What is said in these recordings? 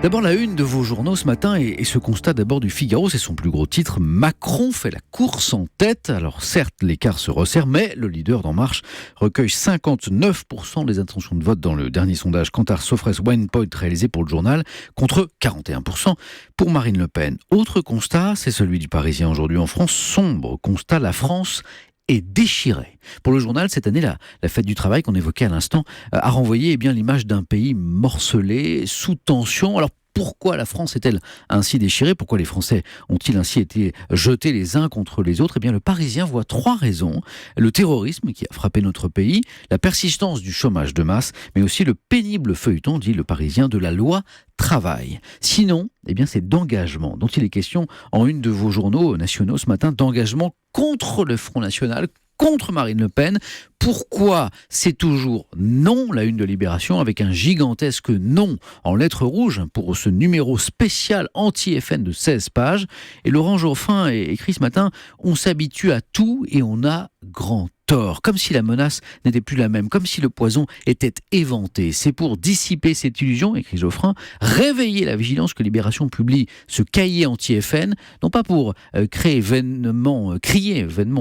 D'abord, la une de vos journaux ce matin et ce constat d'abord du Figaro, c'est son plus gros titre. Macron fait la course en tête. Alors certes, l'écart se resserre, mais le leader d'En Marche recueille 59% des intentions de vote dans le dernier sondage Kantar Sofres Winepoint réalisé pour le journal, contre 41% pour Marine Le Pen. Autre constat, c'est celui du Parisien aujourd'hui en France. Sombre constat, la France est déchirée. Pour le journal, cette année, la fête du travail qu'on évoquait à l'instant a renvoyé l'image d'un pays morcelé, sous tension. Alors pourquoi la France est-elle ainsi déchirée ? Pourquoi les Français ont-ils ainsi été jetés les uns contre les autres ? Le Parisien voit 3 raisons. Le terrorisme qui a frappé notre pays, la persistance du chômage de masse, mais aussi le pénible feuilleton, dit le Parisien, de la loi travail. Sinon, c'est d'engagement dont il est question en une de vos journaux nationaux ce matin, d'engagement contre le Front National, contre Marine Le Pen. Pourquoi c'est toujours non, la une de Libération, avec un gigantesque non en lettres rouges pour ce numéro spécial anti-FN de 16 pages. Et Laurent Geoffrin écrit ce matin, on s'habitue à tout et on a grand tort, comme si la menace n'était plus la même, comme si le poison était éventé. C'est pour dissiper cette illusion, écrit Geoffrin, réveiller la vigilance que Libération publie ce cahier anti-FN, non pas pour crier vainement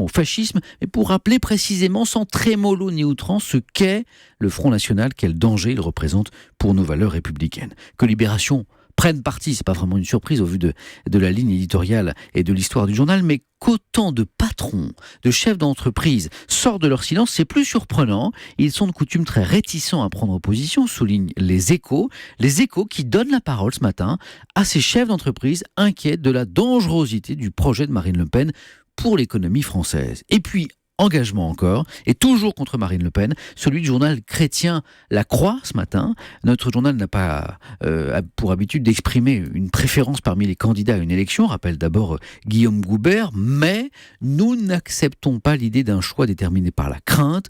au fascisme, mais pour rappeler précisément, sans trémolo ni outrance, ce qu'est le Front National, quel danger il représente pour nos valeurs républicaines. Que Libération prenne parti, c'est pas vraiment une surprise au vu de la ligne éditoriale et de l'histoire du journal, mais qu'autant de patrons, de chefs d'entreprise sortent de leur silence, c'est plus surprenant. Ils sont de coutume très réticents à prendre position, soulignent les Échos qui donnent la parole ce matin à ces chefs d'entreprise inquiets de la dangerosité du projet de Marine Le Pen pour l'économie française. Et puis, engagement encore, et toujours contre Marine Le Pen, celui du journal chrétien La Croix ce matin. Notre journal n'a pas pour habitude d'exprimer une préférence parmi les candidats à une élection, rappelle d'abord Guillaume Goubert, mais nous n'acceptons pas l'idée d'un choix déterminé par la crainte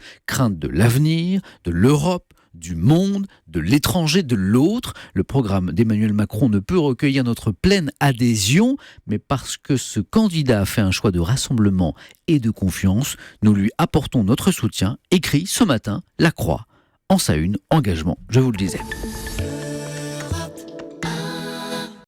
de l'avenir, de l'Europe, du monde, de l'étranger, de l'autre. Le programme d'Emmanuel Macron ne peut recueillir notre pleine adhésion, mais parce que ce candidat a fait un choix de rassemblement et de confiance, nous lui apportons notre soutien, écrit ce matin La Croix, en sa une, engagement, je vous le disais.